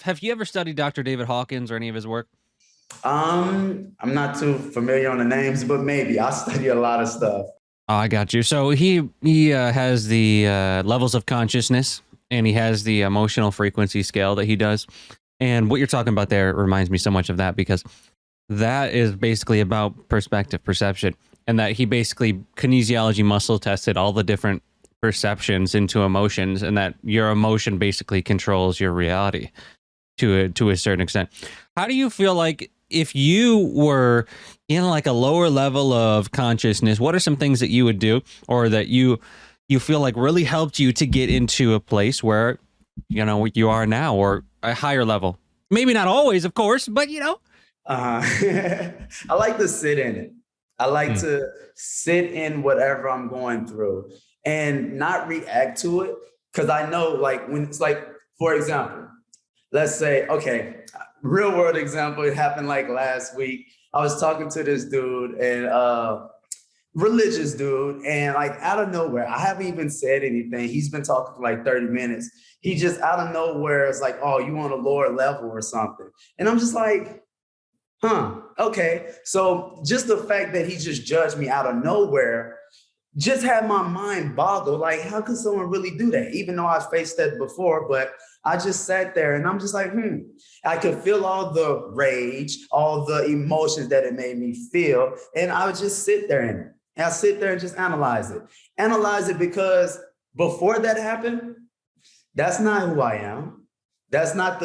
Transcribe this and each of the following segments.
have you ever studied Dr. David Hawkins or any of his work? I'm not too familiar on the names, but maybe I study a lot of stuff. Oh, I got you. So he has the levels of consciousness, and he has the emotional frequency scale that he does. And what you're talking about there reminds me so much of that, because that is basically about perspective, perception, and that he basically kinesiology muscle tested all the different perceptions into emotions, and that your emotion basically controls your reality to a certain extent. How do you feel like if you were in like a lower level of consciousness, what are some things that you would do, or that you feel like really helped you to get into a place where you are now, or a higher level? Maybe not always, of course, but Uh, I like to sit in it. I like Mm. to sit in whatever I'm going through and not react to it. Cause I know, like, when it's like, for example, let's say, okay, real world example, it happened like last week. I was talking to this dude, and religious dude, and like out of nowhere, I haven't even said anything. He's been talking for like 30 minutes. He just out of nowhere is like, oh, you on a lower level or something. And I'm just like, huh, okay. So just the fact that he just judged me out of nowhere just had my mind boggled. Like, how could someone really do that? Even though I've faced that before, but I just sat there and I'm just like, I could feel all the rage, all the emotions that it made me feel. And I would just sit there in it. And I sit there and just analyze it. Analyze it because before that happened, that's not who I am. That's not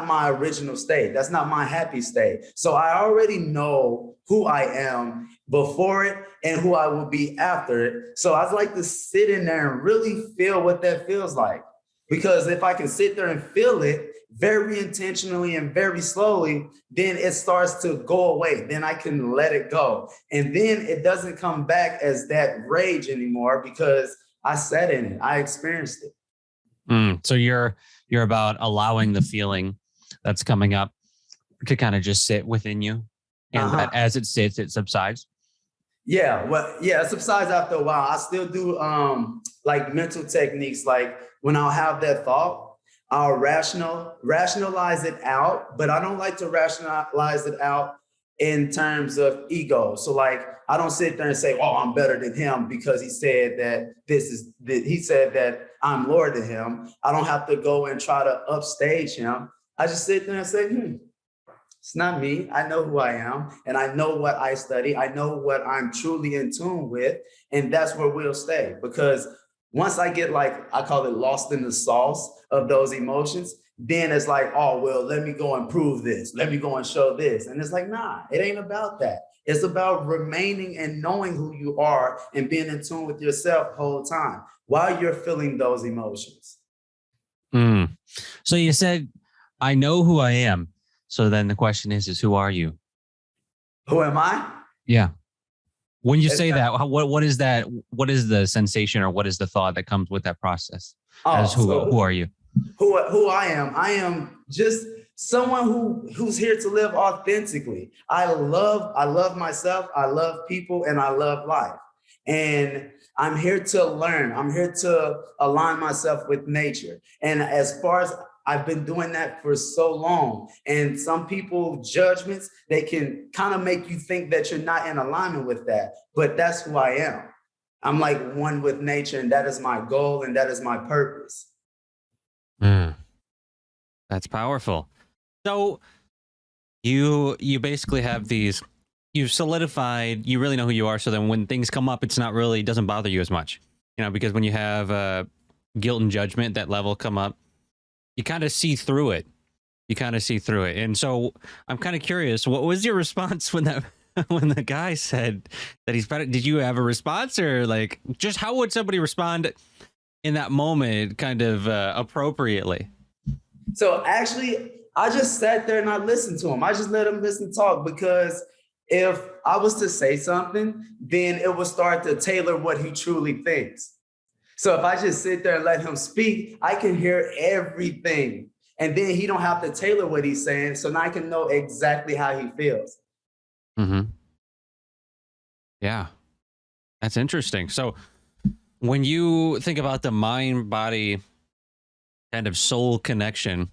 my original state. That's not my happy state. So I already know who I am before it and who I will be after it. So I'd like to sit in there and really feel what that feels like. Because if I can sit there and feel it very intentionally and very slowly, then it starts to go away. Then I can let it go. And then it doesn't come back as that rage anymore because I sat in it. I experienced it. So you're about allowing the feeling that's coming up to kind of just sit within you, and Uh-huh. that as it sits, it subsides. Yeah, well, yeah, it subsides after a while. I still do like mental techniques. Like when I'll have that thought, I'll rationalize it out, but I don't like to rationalize it out in terms of ego. So like I don't sit there and say, "Oh, I'm better than him because he said that he said that I'm lower than him." I don't have to go and try to upstage him. I just sit there and say, it's not me. I know who I am, and I know what I study. I know what I'm truly in tune with, and that's where we'll stay. Because once I get, like, I call it lost in the sauce of those emotions, then it's like, oh, well, let me go and prove this. Let me go and show this. And it's like, nah, it ain't about that. It's about remaining and knowing who you are and being in tune with yourself the whole time while you're feeling those emotions. Mm. So you said, "I know who I am." So then the question is who are you? Who am I? Yeah. When you It's say not, that, what is that? What is the sensation, or what is the thought that comes with that process? As oh, who are you? who I am just someone who's here to live authentically. I love myself, I love people, and I love life. And I'm here to learn. I'm here to align myself with nature. And as far as I've been doing that for so long, and some people judgments, they can kind of make you think that you're not in alignment with that. But that's who I am. I'm like one with nature, and that is my goal, and that is my purpose. Mm. That's powerful. So you basically have these. You've solidified. You really know who you are. So then, when things come up, it's not really, it doesn't bother you as much. Because when you have guilt and judgment, that level come up, you kind of see through it. You kind of see through it. And so I'm kind of curious, what was your response when that when the guy said that he's better? Did you have a response, or like, just how would somebody respond in that moment, kind of appropriately? So actually, I just sat there and I listened to him. I just let him listen talk because if I was to say something, then it would start to tailor what he truly thinks. So if I just sit there and let him speak, I can hear everything. And then he don't have to tailor what he's saying. So now I can know exactly how he feels. Hmm. Yeah, that's interesting. So when you think about the mind body kind of soul connection,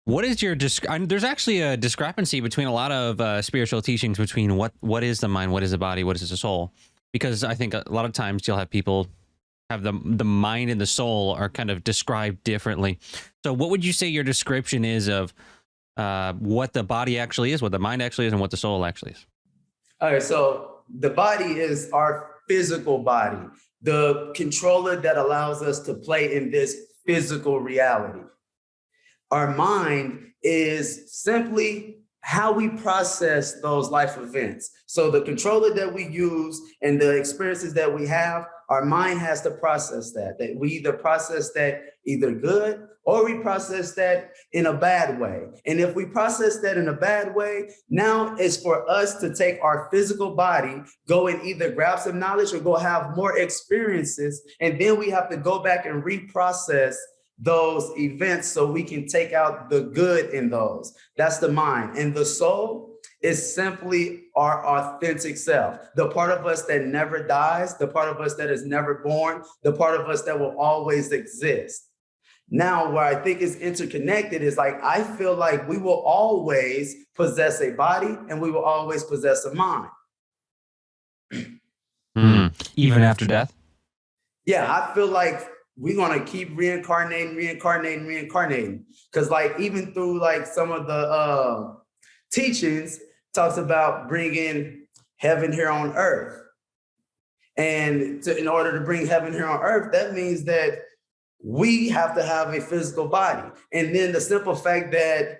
What is your there's actually a discrepancy between a lot of spiritual teachings between what is the mind, what is the body, what is the soul? Because I think a lot of times you'll have people have the mind and the soul are kind of described differently. So what would you say your description is of what the body actually is, what the mind actually is, and what the soul actually is? All right, so the body is our physical body, the controller that allows us to play in this physical reality. Our mind is simply how we process those life events. So the controller that we use and the experiences that we have, our mind has to process that we either process that either good or we process that in a bad way. And if we process that in a bad way, now it's for us to take our physical body, go and either grab some knowledge or go have more experiences. And then we have to go back and reprocess those events so we can take out the good in those. That's the mind. And the soul is simply our authentic self, the part of us that never dies, the part of us that is never born, the part of us that will always exist. Now, where I think is interconnected is like, I feel like we will always possess a body and we will always possess a mind. Even after death? Yeah, I feel like we're going to keep reincarnating. Because like, even through like some of the teachings talks about bringing heaven here on earth. And in order to bring heaven here on earth, that means that we have to have a physical body. And then the simple fact that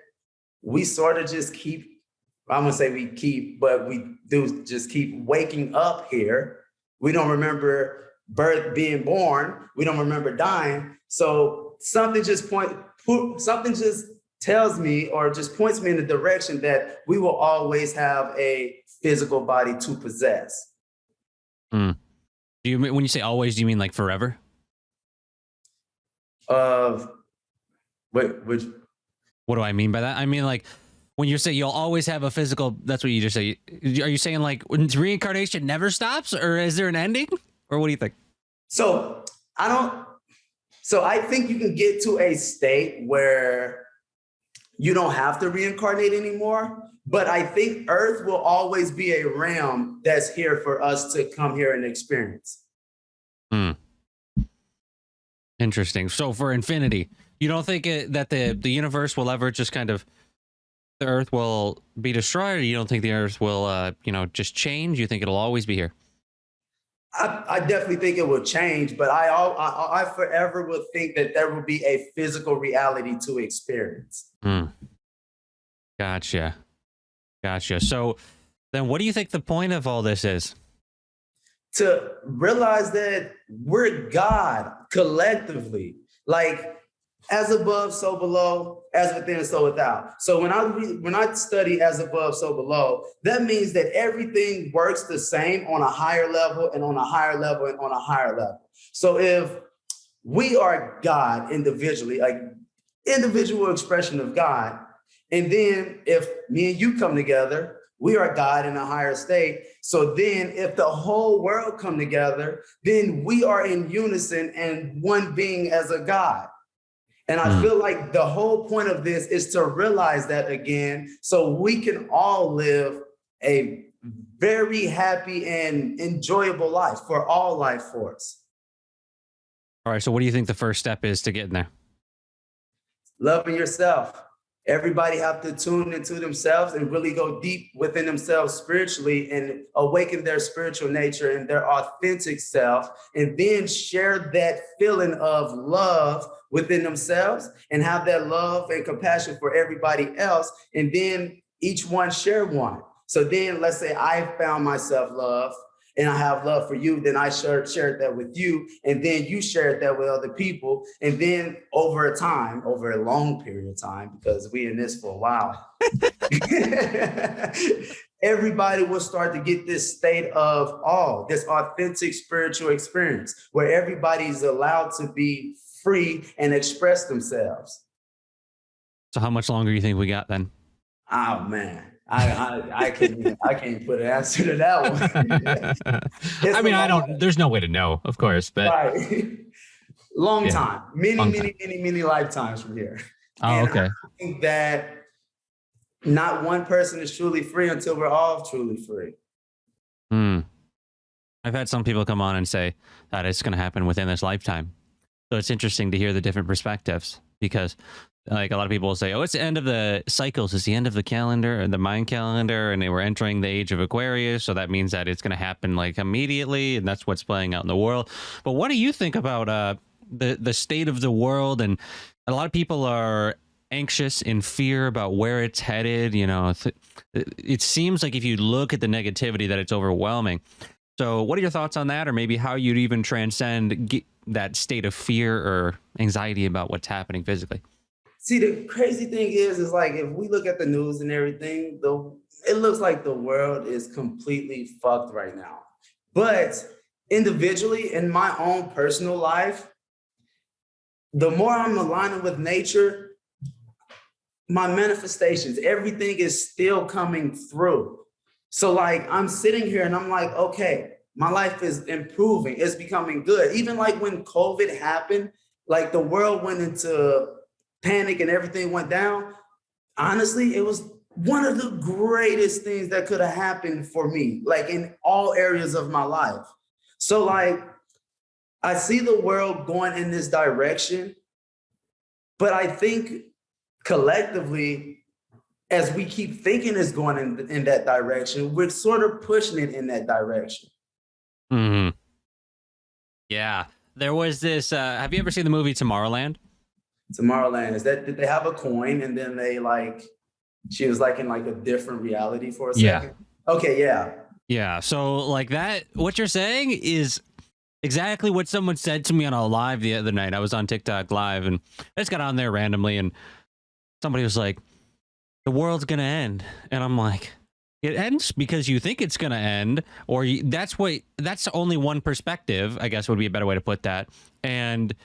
we sort of just keep, I'm gonna say we keep, but we do just keep waking up here. We don't remember being born. We don't remember dying. So something just tells me or just points me in the direction that we will always have a physical body to possess. Do you, when you say always, do you mean like forever? Which What do I mean by that? I mean, like, when you say you'll always have a physical, that's what you just say. Are you saying like reincarnation never stops, or is there an ending, or what do you think? So I think you can get to a state where you don't have to reincarnate anymore. But I think Earth will always be a realm that's here for us to come here and experience. Interesting. So for infinity, you don't think that the universe will ever just kind of, the Earth will be destroyed, or you don't think the Earth will, just change? You think it'll always be here? I definitely think it will change, but I forever will think that there will be a physical reality to experience. Gotcha. So then what do you think the point of all this is? To realize that we're God collectively, like as above, so below, as within, so without. So when I study as above, so below, that means that everything works the same on a higher level and on a higher level and on a higher level. So if we are God individually, like individual expression of God, and then if me and you come together, we are God in a higher state. So then if the whole world come together, then we are in unison and one being as a God. And I feel like the whole point of this is to realize that again, so we can all live a very happy and enjoyable life for all life force. All right. So what do you think the first step is to getting there? Loving yourself. Everybody have to tune into themselves and really go deep within themselves spiritually and awaken their spiritual nature and their authentic self, and then share that feeling of love within themselves and have that love and compassion for everybody else. And then each one share one. So then let's say I found myself love and I have love for you, then I shared that with you, and then you shared that with other people. And then over a long period of time, because we in this for a while, everybody will start to get this state of awe, this authentic spiritual experience where everybody's allowed to be free and express themselves. So how much longer do you think we got then? Oh man. I can't put an answer to that one. I mean, there's no way to know, of course, but right. Long time, many lifetimes from here. Oh, And okay. I think that not one person is truly free until we're all truly free. Hmm. I've had some people come on and say that it's going to happen within this lifetime. So it's interesting to hear the different perspectives because, like, a lot of people will say, "Oh, it's the end of the cycles. It's the end of the calendar, or the Mayan calendar, and we're entering the age of Aquarius. So that means that it's going to happen like immediately, and that's what's playing out in the world." But what do you think about the state of the world? And a lot of people are anxious in fear about where it's headed. You know, it seems like if you look at the negativity, that it's overwhelming. So, what are your thoughts on that, or maybe how you'd even transcend that state of fear or anxiety about what's happening physically? See, the crazy thing is like if we look at the news and everything, it looks like the world is completely fucked right now. But individually, in my own personal life, the more I'm aligning with nature, my manifestations, everything is still coming through. So like I'm sitting here and I'm like, okay, my life is improving. It's becoming good. Even like when COVID happened, like the world went into panic and everything went down. Honestly, it was one of the greatest things that could have happened for me, like in all areas of my life. So like I see the world going in this direction, but I think collectively as we keep thinking it's going in that direction, we're sort of pushing it in that direction. Hmm. Yeah, there was this. Have you ever seen the movie Tomorrowland? Tomorrowland, is that did they have a coin and then they like she was like in like a different reality for a Yeah. second? Okay, yeah. Yeah. So, like that, what you're saying is exactly what someone said to me on a live the other night. I was on TikTok live, and I just got on there randomly, and somebody was like, "The world's gonna end," and I'm like, "It ends because you think it's gonna end, or that's only one perspective, I guess would be a better way to put that." And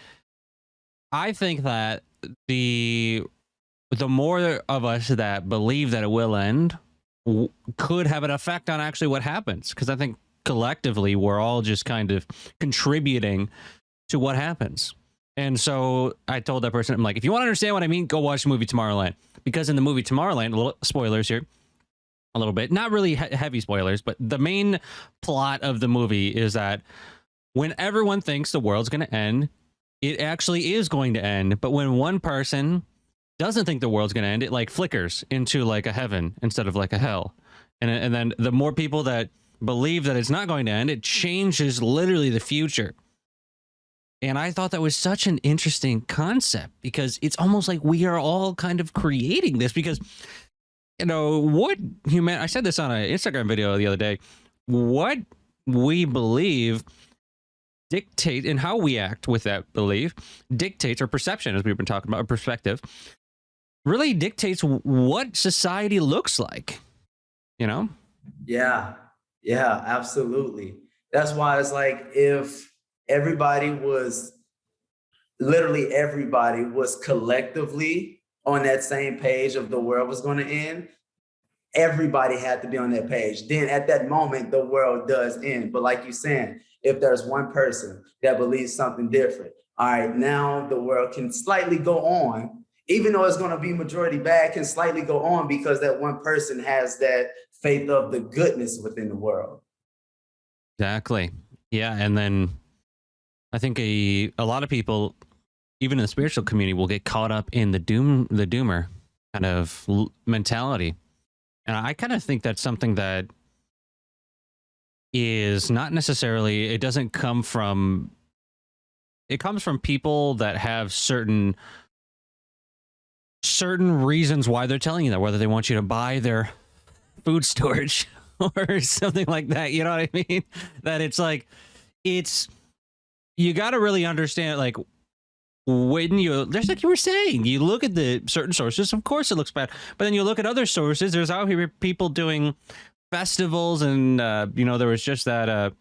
I think that the the more of us that believe that it will end could have an effect on actually what happens, because I think collectively we're all just kind of contributing to what happens. And so I told that person, I'm like, if you want to understand what I mean, go watch the movie Tomorrowland, because in the movie Tomorrowland, a little spoilers here, a little bit, not really heavy spoilers, but the main plot of the movie is that when everyone thinks the world's going to end, it actually is going to end. But when one person doesn't think the world's going to end, it like flickers into like a heaven instead of like a hell. And then the more people that believe that it's not going to end, it changes literally the future. And I thought that was such an interesting concept, because it's almost like we are all kind of creating this, because, you know, I said this on an Instagram video the other day, what we believe dictate, and how we act with that belief dictates, or perception, as we've been talking about, or perspective, really dictates what society looks like, you know? Yeah, yeah, absolutely. That's why it's like if literally everybody was collectively on that same page of the world was going to end, everybody had to be on that page. Then at that moment, the world does end. But like you're saying, if there's one person that believes something different, all right, now the world can slightly go on, even though it's going to be majority bad, can slightly go on because that one person has that faith of the goodness within the world. Exactly. Yeah. And then I think a lot of people, even in the spiritual community, will get caught up in the doomer kind of mentality. And I kind of think that's something that is not necessarily, it doesn't come from, it comes from people that have certain reasons why they're telling you that, whether they want you to buy their food storage or something like that. You know what I mean? That it's like, you got to really understand, like, when just like you were saying, you look at the certain sources, of course it looks bad, but then you look at other sources, there's out here people doing festivals, and there was just that a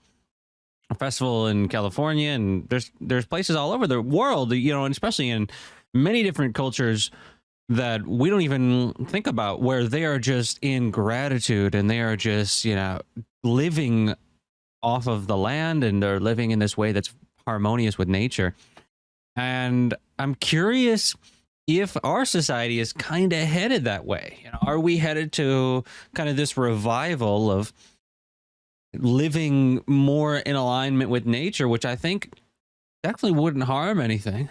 festival in California, and there's places all over the world, and especially in many different cultures that we don't even think about, where they are just in gratitude, and they are just living off of the land, and they're living in this way that's harmonious with nature. And I'm curious if our society is kind of headed that way. You know, are we headed to kind of this revival of living more in alignment with nature, which I think definitely wouldn't harm anything.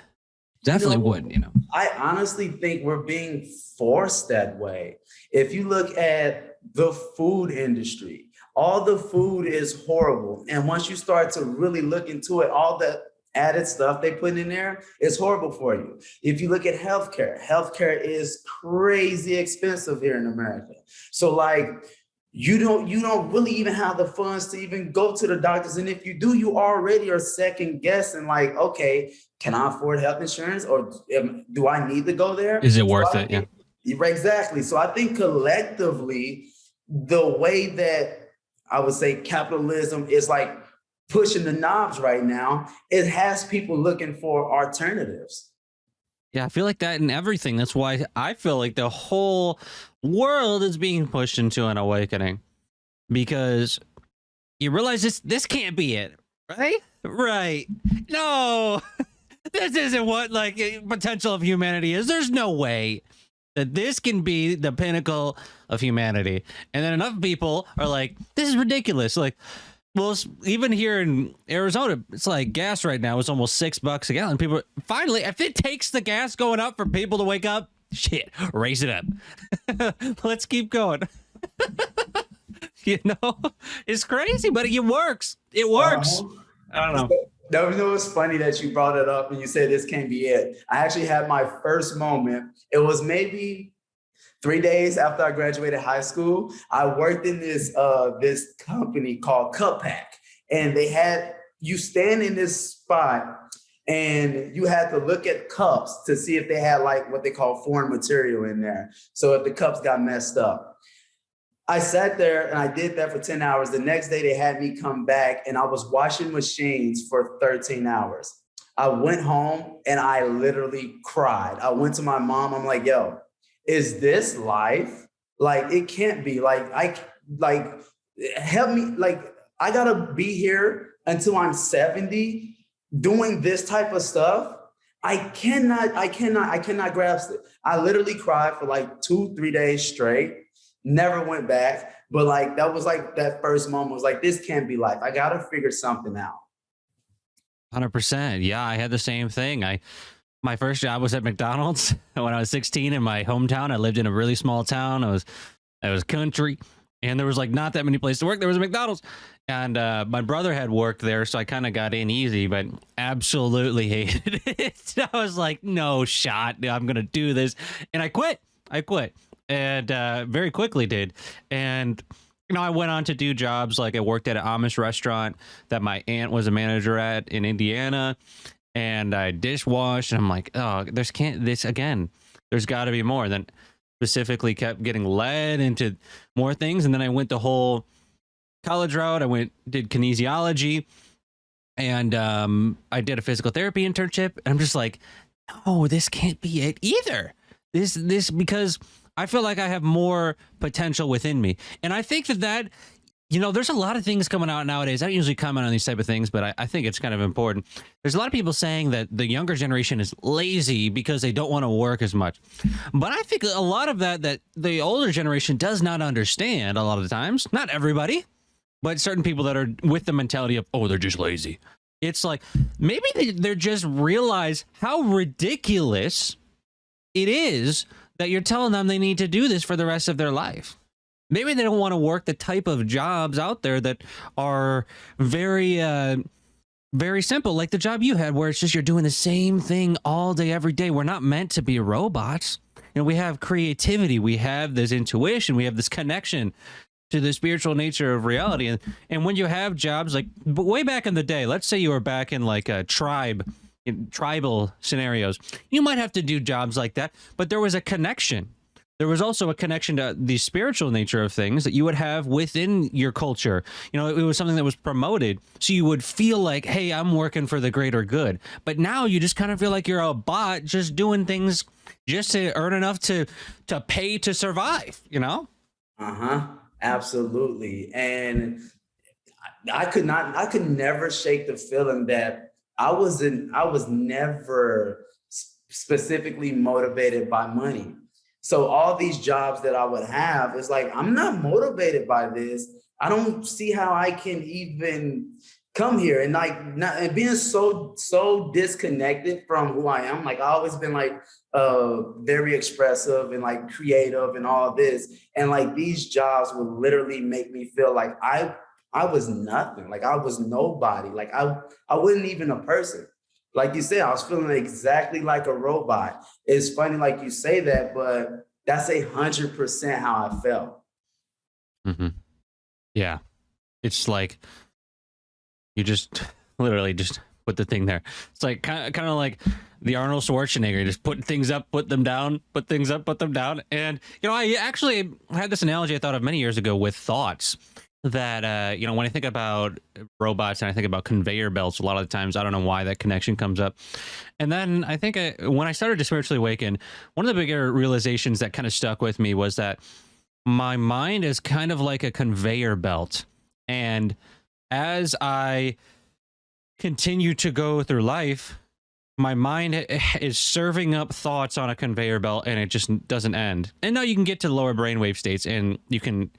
Definitely wouldn't, you know. I honestly think we're being forced that way. If you look at the food industry, all the food is horrible. And once you start to really look into it, all the added stuff they put in there is horrible for you. If you look at healthcare is crazy expensive here in America. So like you don't really even have the funds to even go to the doctors. And if you do, you already are second guessing like, okay, can I afford health insurance or do I need to go there? Is it worth it? Yeah. Exactly. So I think collectively, the way that I would say capitalism is like pushing the knobs right now, it has people looking for alternatives. Yeah, I feel like that in everything. That's why I feel like the whole world is being pushed into an awakening, because you realize this can't be it, right? Right. No, this isn't what like potential of humanity is. There's no way that this can be the pinnacle of humanity. And then enough people are like, this is ridiculous. Like, well, even here in Arizona, it's like gas right now is almost $6 a gallon. People finally, if it takes the gas going up for people to wake up, shit, raise it up. Let's keep going. You know, it's crazy, but it works. It works. I don't know. No, it was funny that you brought it up and you said this can't be it. I actually had my first moment. It was maybe 3 days after I graduated high school. I worked in this company called Cup Pack, and they had you stand in this spot and you had to look at cups to see if they had like what they call foreign material in there. So if the cups got messed up. I sat there and I did that for 10 hours. The next day they had me come back and I was washing machines for 13 hours. I went home and I literally cried. I went to my mom. I'm like, yo, is this life? Like, it can't be. Help me. Like, I gotta be here until I'm 70 doing this type of stuff. I cannot grasp it. I literally cried for like 2-3 days straight, never went back. But like, that was like that first moment was like, this can't be life. I gotta figure something out. 100%. Yeah, I had the same thing. My first job was at McDonald's when I was 16 in my hometown. I lived in a really small town. I was country, and there was like not that many places to work. There was a McDonald's, and my brother had worked there, so I kind of got in easy, but absolutely hated it. I was like, no shot, I'm gonna do this, and I quit, and very quickly did. And you know, I went on to do jobs like I worked at an Amish restaurant that my aunt was a manager at in Indiana. And I dishwashed, and I'm like, oh, there's got to be more. And then specifically kept getting led into more things. And then I went the whole college route. Did kinesiology, and I did a physical therapy internship. And I'm just like, no, this can't be it either. This because I feel like I have more potential within me. And I think that you know, there's a lot of things coming out nowadays. I don't usually comment on these type of things, but I think it's kind of important. There's a lot of people saying that the younger generation is lazy because they don't want to work as much. But I think a lot of that the older generation does not understand a lot of the times. Not everybody, but certain people that are with the mentality of, oh, they're just lazy. It's like maybe they're just realize how ridiculous it is that you're telling them they need to do this for the rest of their life. Maybe they don't want to work the type of jobs out there that are very, very simple, like the job you had, where it's just you're doing the same thing all day, every day. We're not meant to be robots. You know, we have creativity, we have this intuition, we have this connection to the spiritual nature of reality. And when you have jobs like way back in the day, let's say you were back in like a tribal scenarios, you might have to do jobs like that, but there was a connection. There was also a connection to the spiritual nature of things that you would have within your culture. You know, it was something that was promoted. So you would feel like, hey, I'm working for the greater good. But now you just kind of feel like you're a bot just doing things just to earn enough to pay to survive, you know? Absolutely. And I could never shake the feeling that I was never specifically motivated by money. So all these jobs that I would have is like, I'm not motivated by this. I don't see how I can even come here and like not and being so disconnected from who I am. Like I always been like very expressive and like creative and all this. And like these jobs would literally make me feel like I was nothing. Like I was nobody. Like I wasn't even a person. Like you said, I was feeling exactly like a robot. It's funny, like you say that, but that's 100% how I felt. Hmm. Yeah. It's like you just literally just put the thing there. It's like kind of like the Arnold Schwarzenegger, just put things up, put them down, put things up, put them down. And, I actually had this analogy I thought of many years ago with thoughts that, when I think about robots and I think about conveyor belts, a lot of the times, I don't know why that connection comes up. And then I think when I started to spiritually awaken, one of the bigger realizations that kind of stuck with me was that my mind is kind of like a conveyor belt. And as I continue to go through life, my mind is serving up thoughts on a conveyor belt and it just doesn't end. And now you can get to the lower brainwave states and you can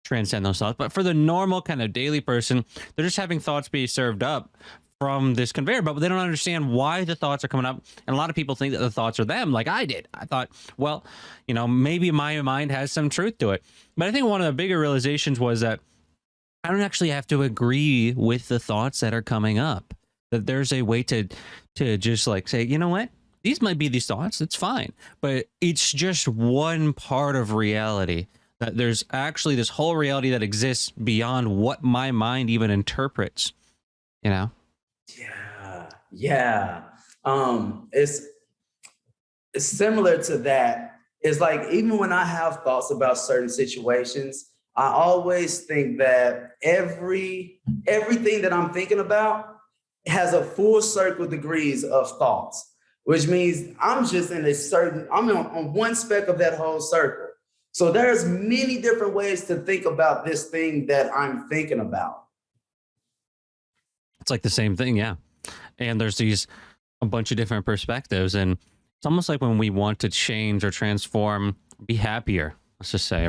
transcend those thoughts. But for the normal kind of daily person, they're just having thoughts be served up from this conveyor belt, but they don't understand why the thoughts are coming up. And a lot of people think that the thoughts are them, like I did. I thought, well, maybe my mind has some truth to it. But I think one of the bigger realizations was that I don't actually have to agree with the thoughts that are coming up. That there's a way to just like say, you know what? These might be these thoughts. It's fine. But it's just one part of reality. That there's actually this whole reality that exists beyond what my mind even interprets. Yeah. It's similar to that. It's like even when I have thoughts about certain situations, I always think that everything that I'm thinking about has a full circle degrees of thoughts, which means I'm just I'm on one speck of that whole circle. So there's many different ways to think about this thing that I'm thinking about. It's like the same thing, yeah. And there's a bunch of different perspectives, and it's almost like when we want to change or transform, be happier, let's just say,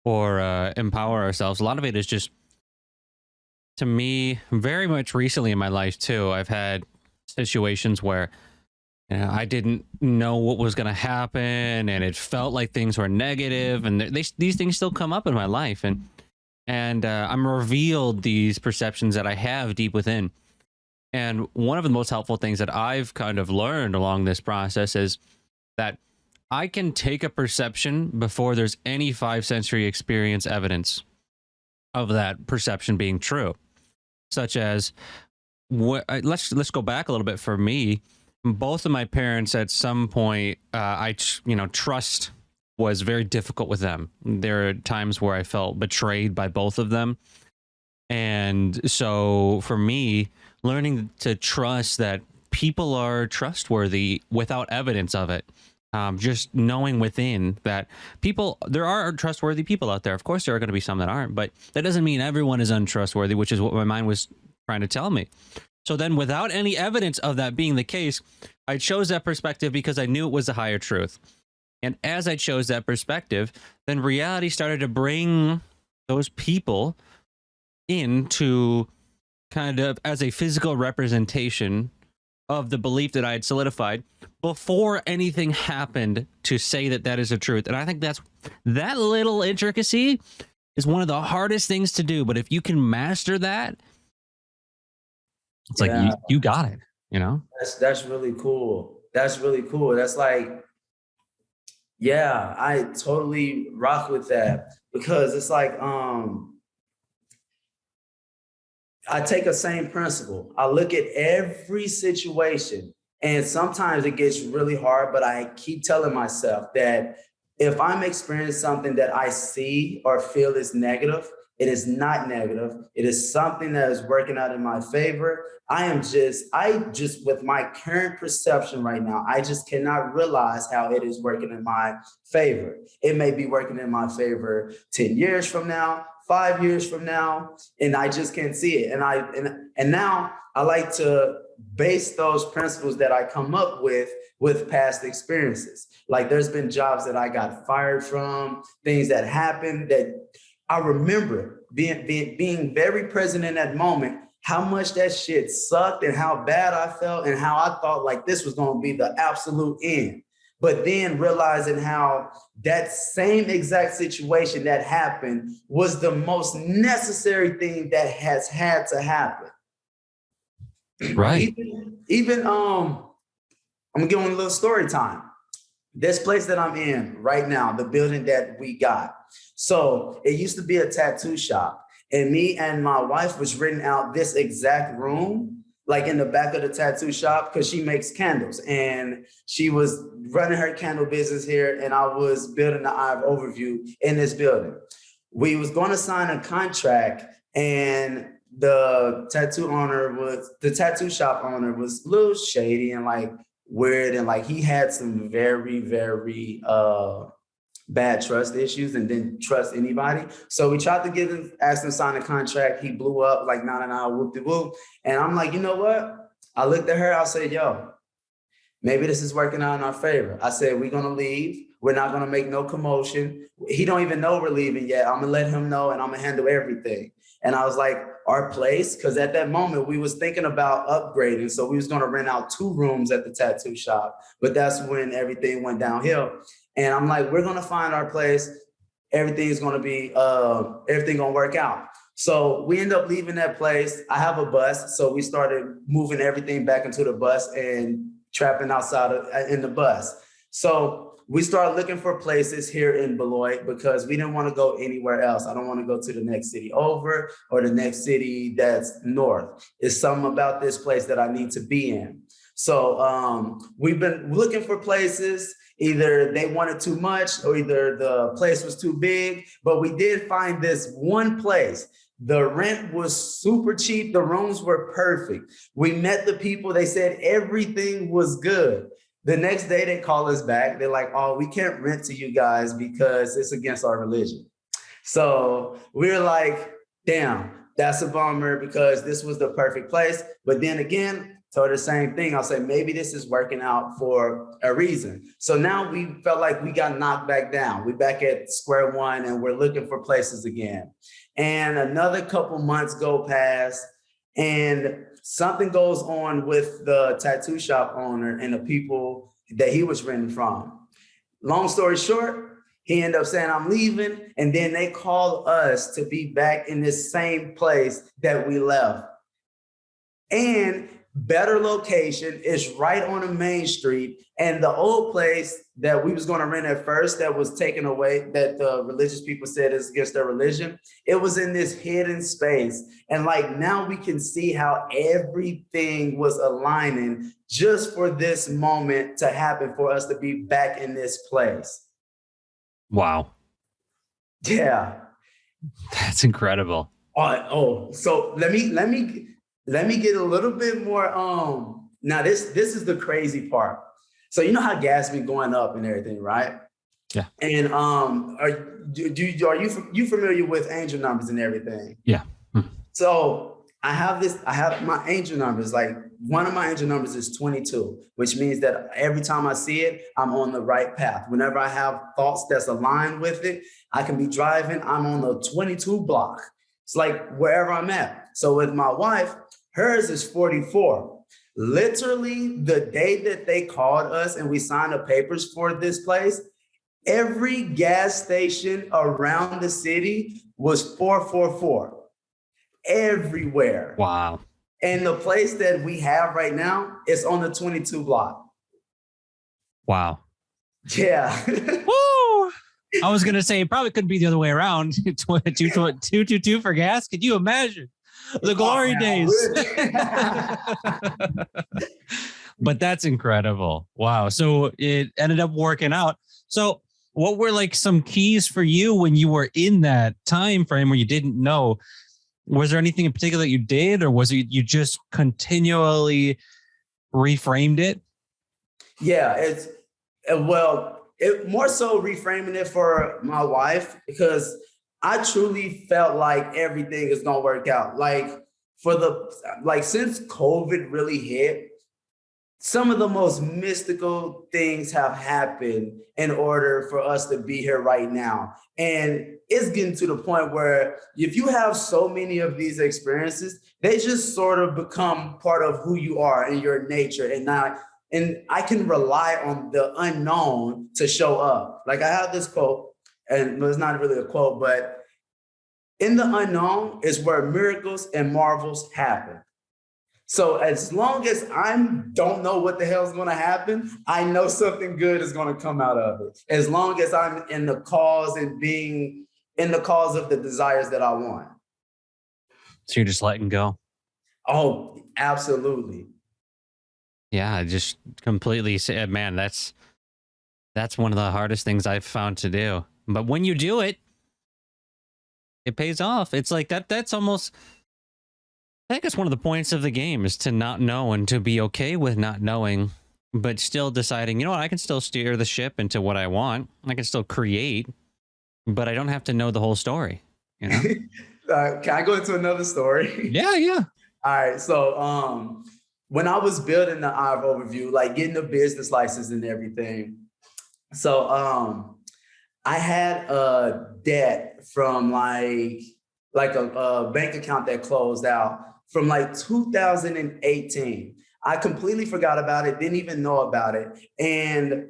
or empower ourselves. A lot of it is just, to me, very much recently in my life too, I've had situations where I didn't know what was going to happen, and it felt like things were negative, and these things still come up in my life, and I'm revealed these perceptions that I have deep within. And one of the most helpful things that I've kind of learned along this process is that I can take a perception before there's any 5 sensory experience evidence of that perception being true. Such as, let's go back a little bit. For me, both of my parents at some point, trust was very difficult with them. There are times where I felt betrayed by both of them. And so for me, learning to trust that people are trustworthy without evidence of it. Just knowing within that there are trustworthy people out there. Of course, there are going to be some that aren't, but that doesn't mean everyone is untrustworthy, which is what my mind was trying to tell me. So then without any evidence of that being the case, I chose that perspective because I knew it was the higher truth. And as I chose that perspective, then reality started to bring those people into kind of as a physical representation of the belief that I had solidified before anything happened to say that that is the truth. And I think that little intricacy is one of the hardest things to do. But if you can master that, it's like you got it, That's really cool. That's really cool. That's like, yeah, I totally rock with that, because it's like, I take a same principle. I look at every situation, and sometimes it gets really hard, but I keep telling myself that if I'm experiencing something that I see or feel is negative, it is not negative. It is something that is working out in my favor. I just, with my current perception right now, I just cannot realize how it is working in my favor. It may be working in my favor 10 years from now, 5 years from now, and I just can't see it. And now I like to base those principles that I come up with past experiences. Like there's been jobs that I got fired from, things that happened that I remember being very present in that moment, how much that shit sucked and how bad I felt and how I thought like this was going to be the absolute end. But then realizing how that same exact situation that happened was the most necessary thing that has had to happen. Right. Even I'm gonna give one a little story time. This place that I'm in right now, the building that we got. So it used to be a tattoo shop, and me and my wife was renting out this exact room, like in the back of the tattoo shop, because she makes candles, and she was running her candle business here, and I was building the eye of overview in this building. We was going to sign a contract, and the tattoo shop owner was a little shady and like weird, and like he had some very, very bad trust issues and didn't trust anybody. So we tried to ask him to sign a contract. He blew up like, nah, whoop-de-whoop. And I'm like, you know what? I looked at her, I said, yo, maybe this is working out in our favor. I said, we're gonna leave. We're not gonna make no commotion. He don't even know we're leaving yet. I'm gonna let him know and I'm gonna handle everything. And I was like, our place, because at that moment we was thinking about upgrading. So we was gonna rent out 2 rooms at the tattoo shop, but that's when everything went downhill. And I'm like, we're gonna find our place. Everything's gonna be, everything gonna work out. So we end up leaving that place. I have a bus. So we started moving everything back into the bus and trapping in the bus. So we started looking for places here in Beloit because we didn't want to go anywhere else. I don't want to go to the next city over or the next city that's north. It's something about this place that I need to be in. So we've been looking for places. Either they wanted too much or either the place was too big, but we did find this one place. The rent was super cheap. The rooms were perfect. We met the people. They said everything was good. The next day they call us back. They're like, oh, we can't rent to you guys because it's against our religion. So we were like, damn, that's a bummer because this was the perfect place. But then again, told the same thing. I'll say, maybe this is working out for a reason. So now we felt like we got knocked back down. We're back at square one and we're looking for places again. And another couple months go past and something goes on with the tattoo shop owner and the people that he was renting from. Long story short, he ended up saying, I'm leaving. And then they called us to be back in this same place that we left. And better location is right on a main street. And the old place that we was going to rent at first that was taken away, that the religious people said is against their religion, it was in this hidden space. And like now we can see how everything was aligning just for this moment to happen for us to be back in this place. Wow. Yeah. That's incredible. So let me get a little bit more. Now this is the crazy part. So you know how gas been going up and everything, right? Yeah. And are you familiar with angel numbers and everything? Yeah. So I have my angel numbers. Like one of my angel numbers is 22, which means that every time I see it, I'm on the right path. Whenever I have thoughts that's aligned with it, I can be driving. I'm on the 22 block. It's like wherever I'm at. So with my wife, hers is 44. Literally the day that they called us and we signed the papers for this place, every gas station around the city was 444 everywhere. Wow. And the place that we have right now is on the 22 block. Wow. Yeah. Woo! I was going to say, it probably couldn't be the other way around. 222 for gas. Could you imagine? The glory days. But that's incredible. Wow. So it ended up working out. So what were like some keys for you when you were in that time frame where you didn't know? Was there anything in particular that you did, or was it you just continually reframed it? Yeah, it's more so reframing it for my wife, because I truly felt like everything is gonna work out. Like since COVID really hit, some of the most mystical things have happened in order for us to be here right now. And it's getting to the point where if you have so many of these experiences, they just sort of become part of who you are and your nature. And I can rely on the unknown to show up. Like I have this quote, and it's not really a quote, but in the unknown is where miracles and marvels happen. So as long as I don't know what the hell is going to happen, I know something good is going to come out of it. As long as I'm in the cause and being in the cause of the desires that I want. So you're just letting go. Oh, absolutely. Yeah, I just completely say, man, that's one of the hardest things I've found to do. But when you do it, it pays off. It's like that's almost, I think it's one of the points of the game is to not know and to be okay with not knowing, but still deciding, you know what, I can still steer the ship into what I want. I can still create, but I don't have to know the whole story, you know? Can I go into another story? Yeah. All right. So when I was building the IVE overview, like getting the business license and everything. So I had a debt from like a bank account that closed out from like 2018. I completely forgot about it, didn't even know about it. And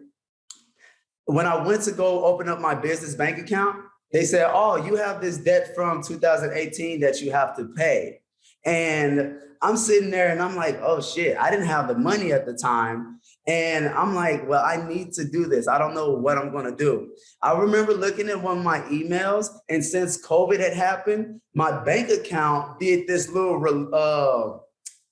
when I went to go open up my business bank account, they said, oh, you have this debt from 2018 that you have to pay. And I'm sitting there and I'm like, oh shit, I didn't have the money at the time. And I'm like, well, I need to do this. I don't know what I'm going to do. I remember looking at one of my emails, and since COVID had happened, my bank account did this little,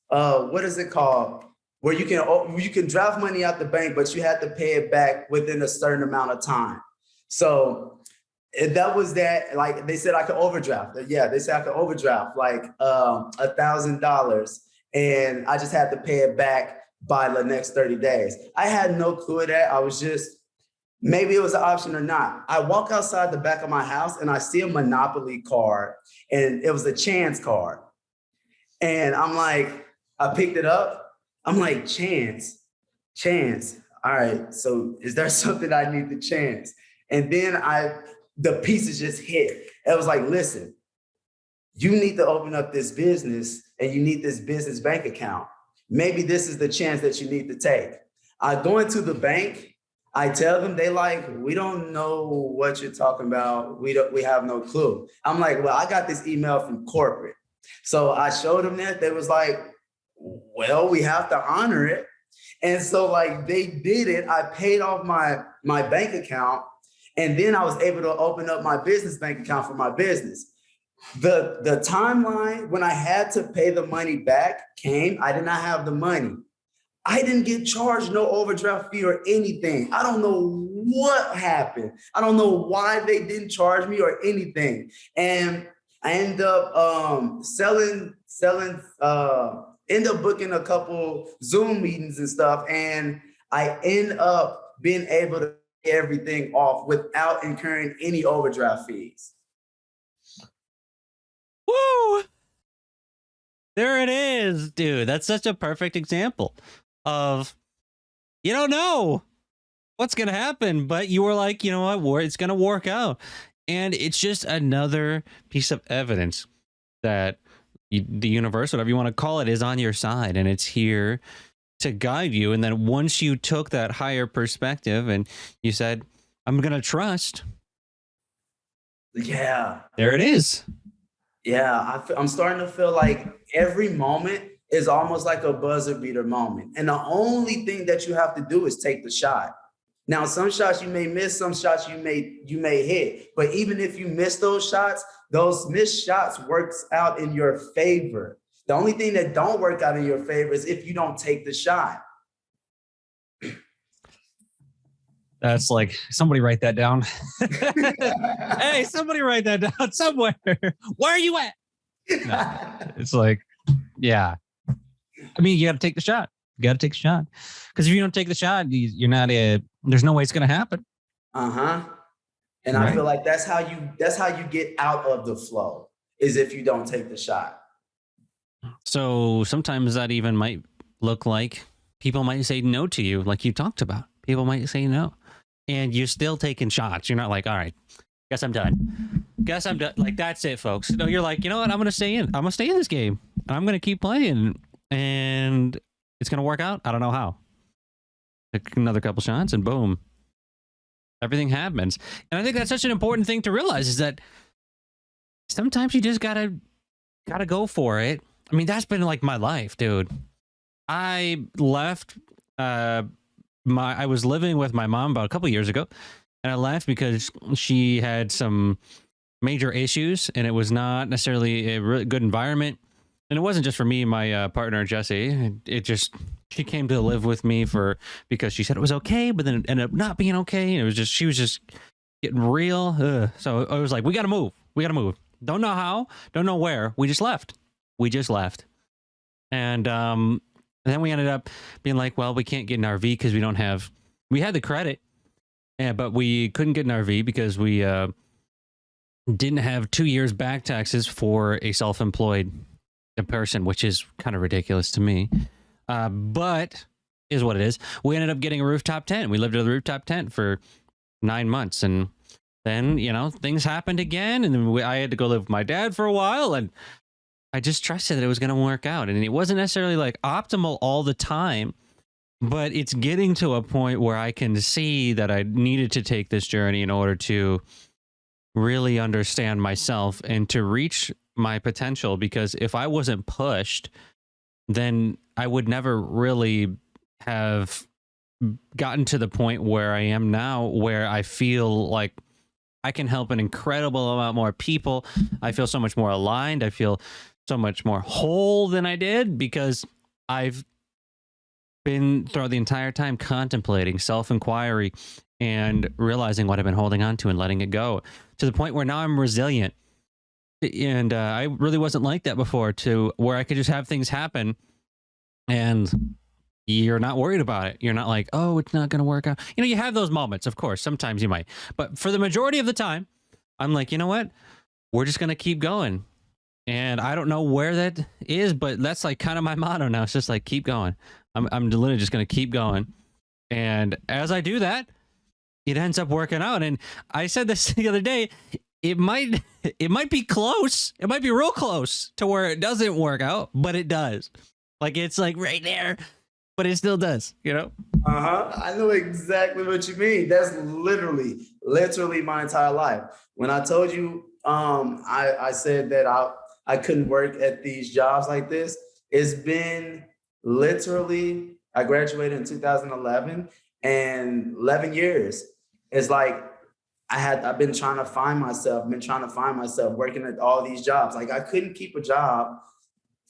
what is it called? Where you can draft money out the bank, but you had to pay it back within a certain amount of time. So that was that. Like they said, I could overdraft. Yeah, they said I could overdraft like $1,000, and I just had to pay it back by the next 30 days. I had no clue of that. I was just, maybe it was an option or not. I walk outside the back of my house and I see a Monopoly card, and it was a chance card. And I'm like, I picked it up. I'm like, chance. All right, so is there something I need to chance? And then the pieces just hit. It was like, listen, you need to open up this business and you need this business bank account. Maybe this is the chance that you need to take. I go into the bank. I tell them, they like, we don't know what you're talking about. We have no clue. I'm like, well, I got this email from corporate. So I showed them that. They was like, well, we have to honor it. And so like they did it. I paid off my bank account, and then I was able to open up my business bank account for my business. The timeline when I had to pay the money back came. I did not have the money. I didn't get charged no overdraft fee or anything. I don't know what happened. I don't know why they didn't charge me or anything. And I end up end up booking a couple Zoom meetings and stuff. And I end up being able to pay everything off without incurring any overdraft fees. Woo! There it is, dude. That's such a perfect example of, you don't know what's going to happen, but you were like, you know what, it's going to work out. And it's just another piece of evidence that the universe, whatever you want to call it, is on your side, and it's here to guide you. And then once you took that higher perspective and you said, I'm going to trust. Yeah. There it is. Yeah, I'm starting to feel like every moment is almost like a buzzer beater moment. And the only thing that you have to do is take the shot. Now, some shots you may miss, some shots you may hit. But even if you miss those missed shots works out in your favor. The only thing that don't work out in your favor is if you don't take the shot. That's like, somebody write that down. Hey, somebody write that down somewhere. Where are you at? No, it's like, yeah. I mean, you got to take the shot. You got to take the shot. Because if you don't take the shot, you're not there's no way it's going to happen. And right. I feel like that's how you get out of the flow, is if you don't take the shot. So sometimes that even might look like people might say no to you, like you talked about. People might say no. And you're still taking shots. You're not like, all right, guess I'm done. Guess I'm done. Like, that's it, folks. No, you're like, you know what? I'm going to stay in. I'm going to stay in this game. I'm going to keep playing. And it's going to work out. I don't know how. Take another couple shots and boom. Everything happens. And I think that's such an important thing to realize is that sometimes you just gotta go for it. I mean, that's been like my life, dude. I left I was living with my mom about a couple years ago, and I left because she had some major issues, and it was not necessarily a really good environment. And it wasn't just for me and my partner Jesse. It just she came to live with me because she said it was okay, but then it ended up not being okay. And it was just she was just getting real. So I was like, we gotta move. We gotta move. Don't know how. Don't know where. We just left. And then we ended up being like, well, we can't get an RV because we had the credit, but we couldn't get an RV because we didn't have 2 years back taxes for a self-employed person, which is kind of ridiculous to me. But is what it is. We ended up getting a rooftop tent. We lived in a rooftop tent for 9 months. And then, things happened again. And then I had to go live with my dad for a while. And I just trusted that it was going to work out. And it wasn't necessarily like optimal all the time, but it's getting to a point where I can see that I needed to take this journey in order to really understand myself and to reach my potential. Because if I wasn't pushed, then I would never really have gotten to the point where I am now, where I feel like I can help an incredible amount more people. I feel so much more aligned. I feel so much more whole than I did because I've been throughout the entire time contemplating self-inquiry and realizing what I've been holding on to and letting it go to the point where now I'm resilient. And I really wasn't like that before, to where I could just have things happen and you're not worried about it. You're not like, oh, it's not going to work out. You have those moments, of course. Sometimes you might. But for the majority of the time, I'm like, you know what? We're just going to keep going. And I don't know where that is, but that's like kind of my motto now. It's just like, keep going. I'm literally just going to keep going. And as I do that, it ends up working out. And I said this the other day, it might be close. It might be real close to where it doesn't work out, but it does. Like, it's like right there, but it still does, I know exactly what you mean. That's literally my entire life. When I told you, I said that I couldn't work at these jobs like this. It's been literally, I graduated in 2011 and 11 years. It's like I've been trying to find myself, working at all these jobs. Like, I couldn't keep a job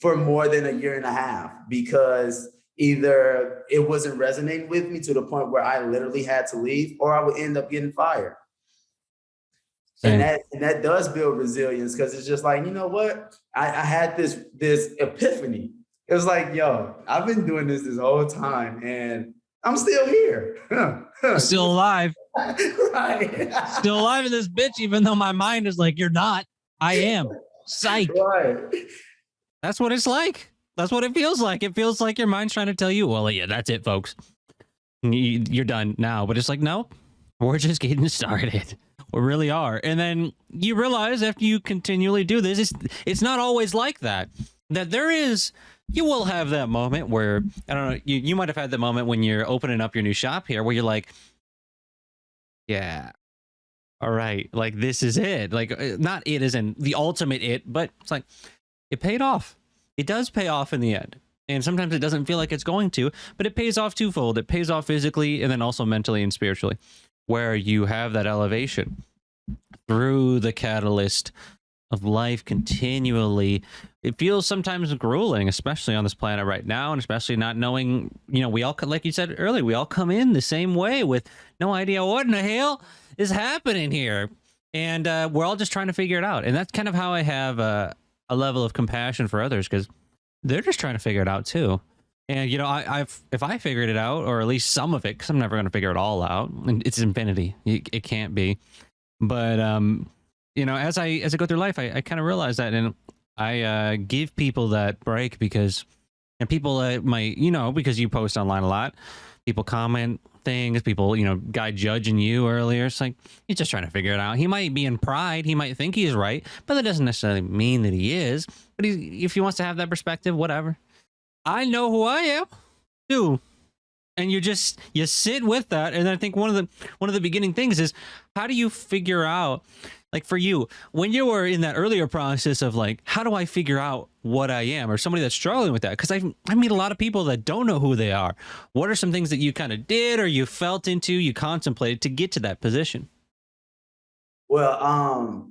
for more than a year and a half because either it wasn't resonating with me to the point where I literally had to leave, or I would end up getting fired. And that does build resilience, because it's just like, you know what? I had this epiphany. It was like, yo, I've been doing this whole time and I'm still here. Still alive. Right. Still alive in this bitch, even though my mind is like, you're not. I am. Psych. Right. That's what it's like. That's what it feels like. It feels like your mind's trying to tell you, well, yeah, that's it, folks. You're done now. But it's like, no, we're just getting started. We really are. And then you realize after you continually do this, it's not always like that. That you will have that moment where, I don't know, you might have had the moment when you're opening up your new shop here where you're like, yeah, all right, like, this is it. Like, not it isn't the ultimate it, but it's like, it paid off. It does pay off in the end. And sometimes it doesn't feel like it's going to, but it pays off twofold. It pays off physically and then also mentally and spiritually, where you have that elevation through the catalyst of life continually. It feels sometimes grueling, especially on this planet right now, and especially not knowing, we all, like you said earlier, we all come in the same way with no idea what in the hell is happening here. And we're all just trying to figure it out. And that's kind of how I have a level of compassion for others, because they're just trying to figure it out too. And, if I figured it out, or at least some of it, because I'm never going to figure it all out, and it's infinity. It can't be. But, as I go through life, I kind of realize that. And I give people that break because, and people might, because you post online a lot, people comment things, people, guy judging you earlier. It's like, he's just trying to figure it out. He might be in pride. He might think he's right, but that doesn't necessarily mean that he is. But if he wants to have that perspective, whatever. I know who I am, too. And you sit with that. And I think one of the beginning things is, how do you figure out, like for you, when you were in that earlier process of like, how do I figure out what I am, or somebody that's struggling with that? Because I meet a lot of people that don't know who they are. What are some things that you kind of did, or you felt into, you contemplated to get to that position? Well,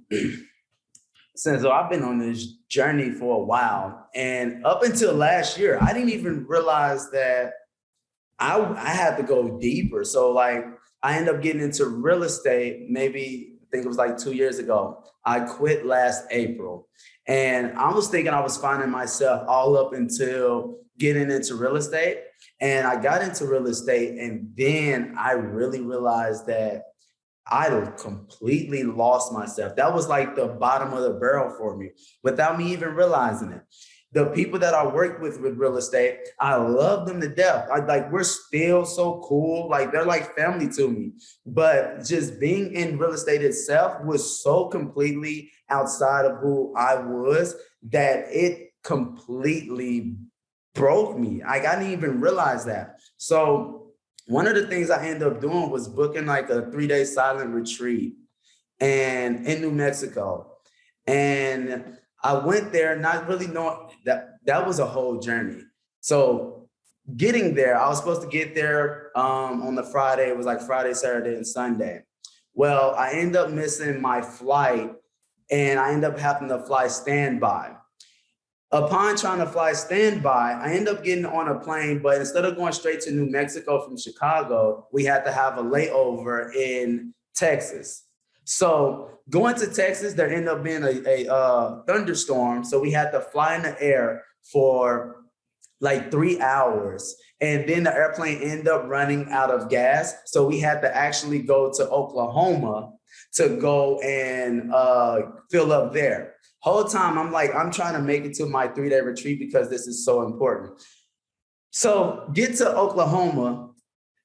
since I've been on this journey for a while, and up until last year, I didn't even realize that I had to go deeper. So like I ended up getting into real estate, maybe I think it was like 2 years ago. I quit last April. And I was thinking I was finding myself all up until getting into real estate. And I got into real estate, and then I really realized that I completely lost myself. That was like the bottom of the barrel for me without me even realizing it. The people that I worked with real estate, I love them to death. We're still so cool. Like they're like family to me. But just being in real estate itself was so completely outside of who I was that it completely broke me. I didn't even realize that. So one of the things I ended up doing was booking like a 3-day silent retreat and in New Mexico. And I went there not really knowing that was a whole journey. So getting there, I was supposed to get there on the Friday. It was like Friday, Saturday, and Sunday. Well, I ended up missing my flight, and I ended up having to fly standby. Upon trying to fly standby, I ended up getting on a plane, but instead of going straight to New Mexico from Chicago, we had to have a layover in Texas. So going to Texas, there ended up being a thunderstorm. So we had to fly in the air for like 3 hours. And then the airplane ended up running out of gas. So we had to actually go to Oklahoma to go and fill up there. Whole time I'm trying to make it to my 3-day retreat because this is so important. So get to Oklahoma,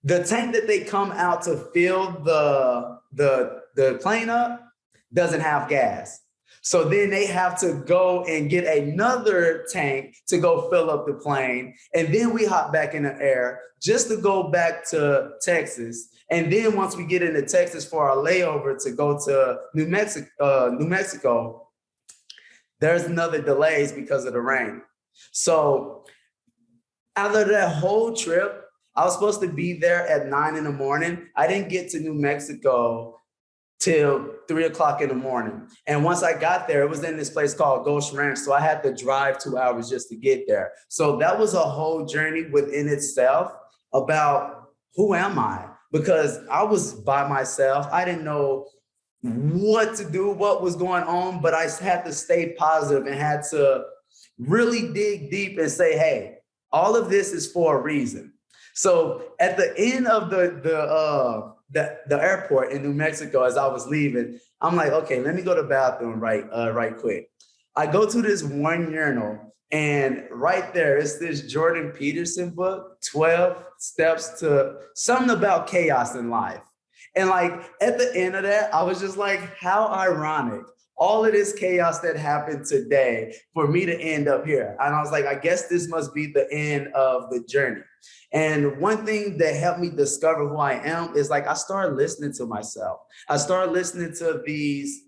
the tank that they come out to fill the plane up doesn't have gas. So then they have to go and get another tank to go fill up the plane. And then we hop back in the air just to go back to Texas. And then once we get into Texas for our layover to go to New Mexico, there's another delays because of the rain. So out of that whole trip, I was supposed to be there at 9 in the morning. I didn't get to New Mexico till 3 o'clock in the morning. And once I got there, it was in this place called Ghost Ranch. So I had to drive 2 hours just to get there. So that was a whole journey within itself about who am I? Because I was by myself. I didn't know what to do, what was going on, but I had to stay positive and had to really dig deep and say, hey, all of this is for a reason. So at the end of the airport in New Mexico, as I was leaving, I'm like, okay, let me go to the bathroom right quick. I go to this one urinal, and right there, it's this Jordan Peterson book, 12 Steps to Something About Chaos in Life. And like at the end of that, I was just like, how ironic. All of this chaos that happened today for me to end up here. And I was like, I guess this must be the end of the journey. And one thing that helped me discover who I am is like, I started listening to myself. I started listening to these,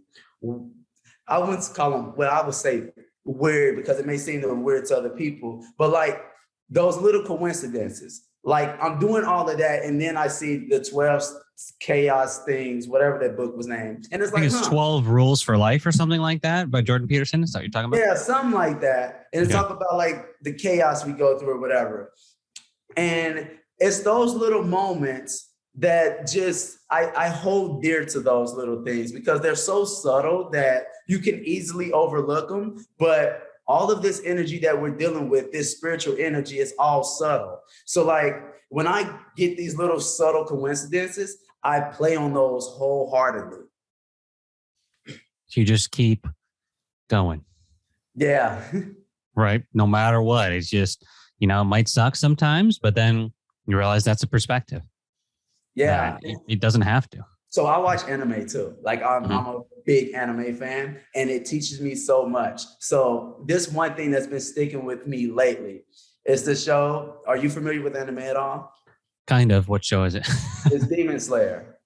I wouldn't call them, well, I would say weird because it may seem weird to other people, but like those little coincidences. Like I'm doing all of that, and then I see the 12 chaos things, whatever that book was named. And it's I think like, it's 12 Rules for Life or something like that by Jordan Peterson. Is that what you're talking about? Yeah, something like that. And it's talk about like the chaos we go through or whatever. And it's those little moments that just, I hold dear to those little things because they're so subtle that you can easily overlook them. But all of this energy that we're dealing with, this spiritual energy, is all subtle. So like when I get these little subtle coincidences, I play on those wholeheartedly. You just keep going. Yeah. right? No matter what, it's just, it might suck sometimes, but then you realize that's a perspective Yeah. that it doesn't have to. So I watch anime too. Like I'm, Mhm. I'm a big anime fan, and it teaches me so much. So this one thing that's been sticking with me lately is the show. Are you familiar with anime at all? Kind of. What show is it? It's Demon Slayer.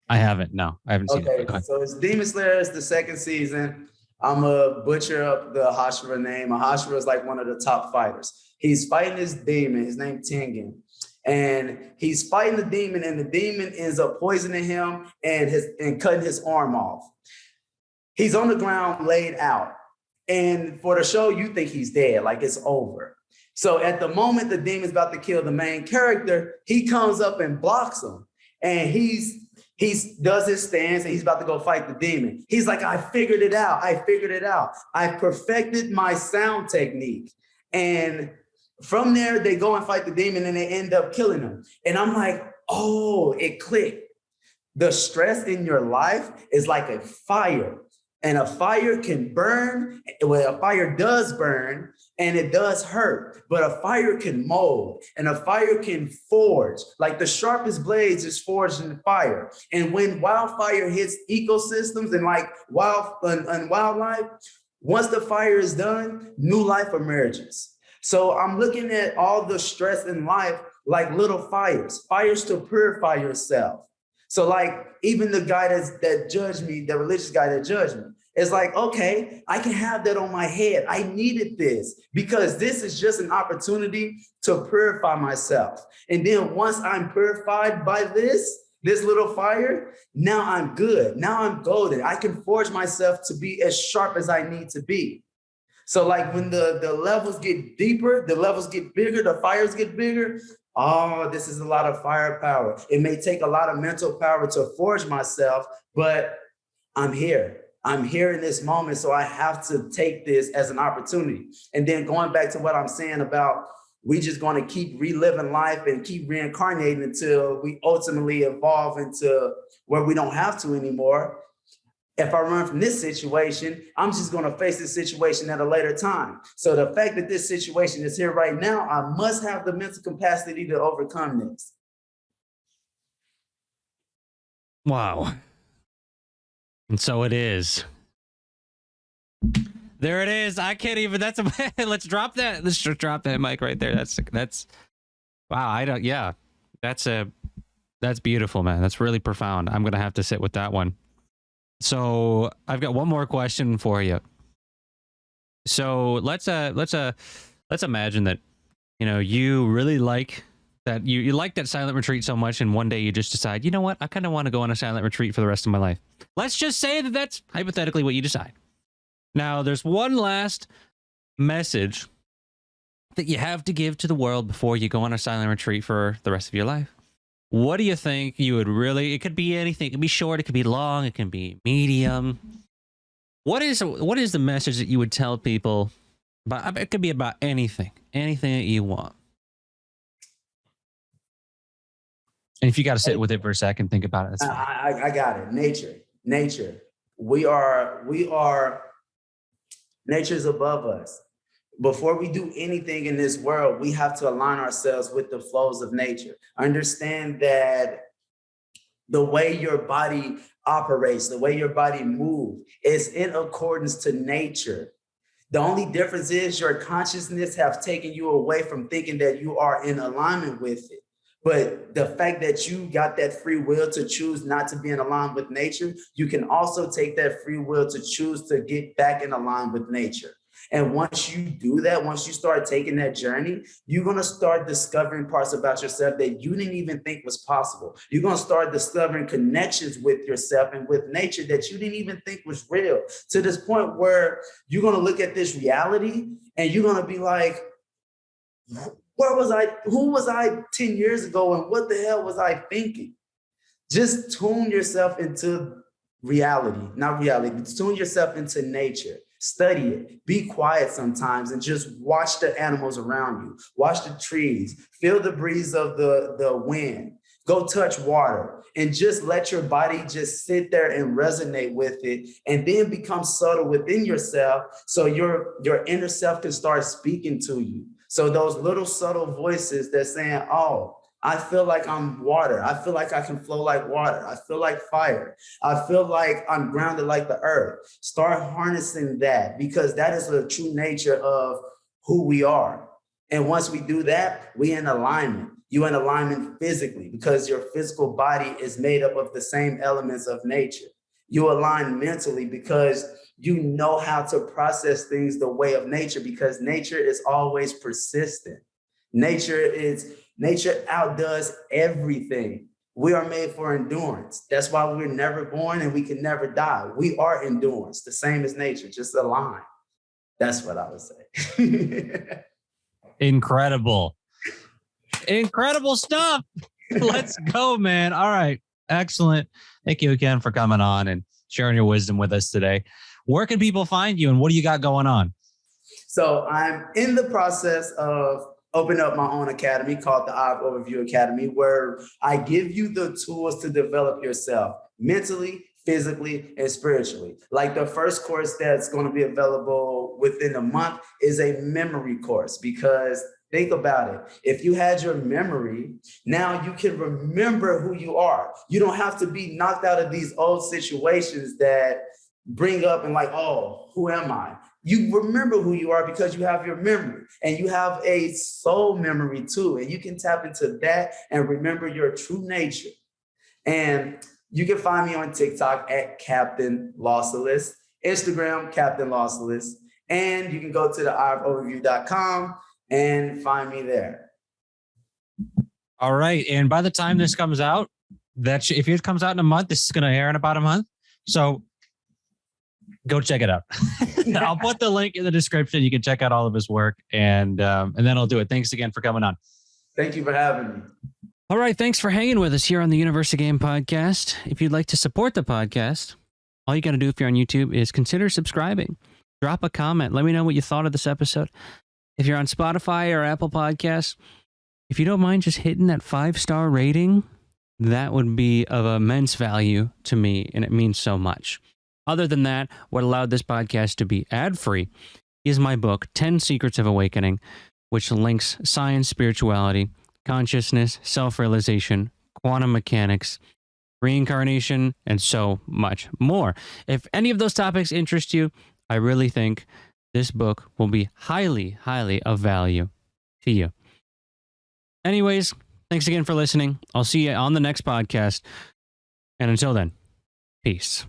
I haven't. No, I haven't seen it. Okay, But go ahead. so it's Demon Slayer. It's the second season. I'm a butcher up the Hashira name. Hashira is like one of the top fighters. He's fighting this demon. His name's Tengen. And he's fighting the demon, and the demon ends up poisoning him and cutting his arm off. He's on the ground, laid out. And for the show, you think he's dead, like it's over. So at the moment the demon's about to kill the main character, he comes up and blocks him. And he does his stance and he's about to go fight the demon. He's like, I figured it out. I perfected my sound technique. And from there, they go and fight the demon and they end up killing him. And I'm like, oh, it clicked. The stress in your life is like a fire. And a fire can burn. Well, a fire does burn and it does hurt, but a fire can mold and a fire can forge. Like the sharpest blades is forged in the fire. And when wildfire hits ecosystems and like wildlife, once the fire is done, new life emerges. So I'm looking at all the stress in life like little fires to purify yourself. So like even the guy that judged me, the religious guy that judged me, it's like, okay, I can have that on my head. I needed this because this is just an opportunity to purify myself. And then once I'm purified by this little fire, now I'm good. Now I'm golden. I can forge myself to be as sharp as I need to be. So like when the levels get deeper, the levels get bigger, the fires get bigger. Oh, this is a lot of firepower. It may take a lot of mental power to forge myself, but I'm here. I'm here in this moment, so I have to take this as an opportunity. And then going back to what I'm saying about we just going to keep reliving life and keep reincarnating until we ultimately evolve into where we don't have to anymore. If I run from this situation, I'm just going to face this situation at a later time. So the fact that this situation is here right now, I must have the mental capacity to overcome this. Wow. And so it is. There it is. I can't even. That's a. Let's drop that. Let's just drop that mic right there. That's. Wow. I don't. Yeah. That's beautiful, man. That's really profound. I'm gonna have to sit with that one. So I've got one more question for you. So let's imagine that you really like that you like that silent retreat so much, and one day you just decide, you know what, I kind of want to go on a silent retreat for the rest of my life. Let's just say that that's hypothetically what you decide. Now, there's one last message that you have to give to the world before you go on a silent retreat for the rest of your life. What do you think you would really? It could be anything. It could be short. It could be long. It can be medium. What is the message that you would tell people? About, it could be about anything that you want. And if you got to sit with it for a second, think about it. I got it. Nature. We are. Nature's above us. Before we do anything in this world, we have to align ourselves with the flows of nature. Understand that the way your body operates, the way your body moves is in accordance to nature. The only difference is your consciousness have taken you away from thinking that you are in alignment with it. But the fact that you got that free will to choose not to be in alignment with nature, you can also take that free will to choose to get back in alignment with nature. And once you do that, once you start taking that journey, you're going to start discovering parts about yourself that you didn't even think was possible. You're going to start discovering connections with yourself and with nature that you didn't even think was real, to this point where you're going to look at this reality and you're going to be like, where was I? Who was I 10 years ago? And what the hell was I thinking? Just tune yourself into reality, not reality, but tune yourself into nature. Study it. Be quiet sometimes and just watch the animals around you. Watch the trees. Feel the breeze of the wind. Go touch water and just let your body just sit there and resonate with it, and then become subtle within yourself so your inner self can start speaking to you. So those little subtle voices that's saying, oh, I feel like I'm water. I feel like I can flow like water. I feel like fire. I feel like I'm grounded like the earth. Start harnessing that, because that is the true nature of who we are. And once we do that, we in alignment. You in alignment physically, because your physical body is made up of the same elements of nature. You align mentally because you know how to process things the way of nature, because nature is always persistent. Nature outdoes everything. We are made for endurance. That's why we're never born and we can never die. We are endurance, the same as nature, just align. That's what I would say. Incredible stuff. Let's go, man. All right. Excellent. Thank you again for coming on and sharing your wisdom with us today. Where can people find you and what do you got going on? So I'm in the process of opening up my own academy called the Eye Overview Academy, where I give you the tools to develop yourself mentally, physically, and spiritually. Like the first course that's going to be available within a month is a memory course, because think about it. If you had your memory, now you can remember who you are. You don't have to be knocked out of these old situations that bring up and like, oh, who am I? You remember who you are because you have your memory, and you have a soul memory too. And you can tap into that and remember your true nature. And you can find me on TikTok at Captain Law Solace, Instagram, Captain Law Solace, and you can go to the eyeoverview.com and find me there. All right. And by the time this comes out, if it comes out in a month, this is going to air in about a month. So go check it out. I'll put the link in the description. You can check out all of his work, and then I'll do it. Thanks again for coming on. Thank you for having me. All right. Thanks for hanging with us here on the Universe of Game podcast. If you'd like to support the podcast, all you got to do if you're on YouTube is consider subscribing. Drop a comment. Let me know what you thought of this episode. If you're on Spotify or Apple Podcasts, if you don't mind just hitting that 5-star rating, that would be of immense value to me, and it means so much. Other than that, what allowed this podcast to be ad-free is my book, 10 Secrets of Awakening, which links science, spirituality, consciousness, self-realization, quantum mechanics, reincarnation, and so much more. If any of those topics interest you, I really think this book will be highly, highly of value to you. Anyways, thanks again for listening. I'll see you on the next podcast. And until then, peace.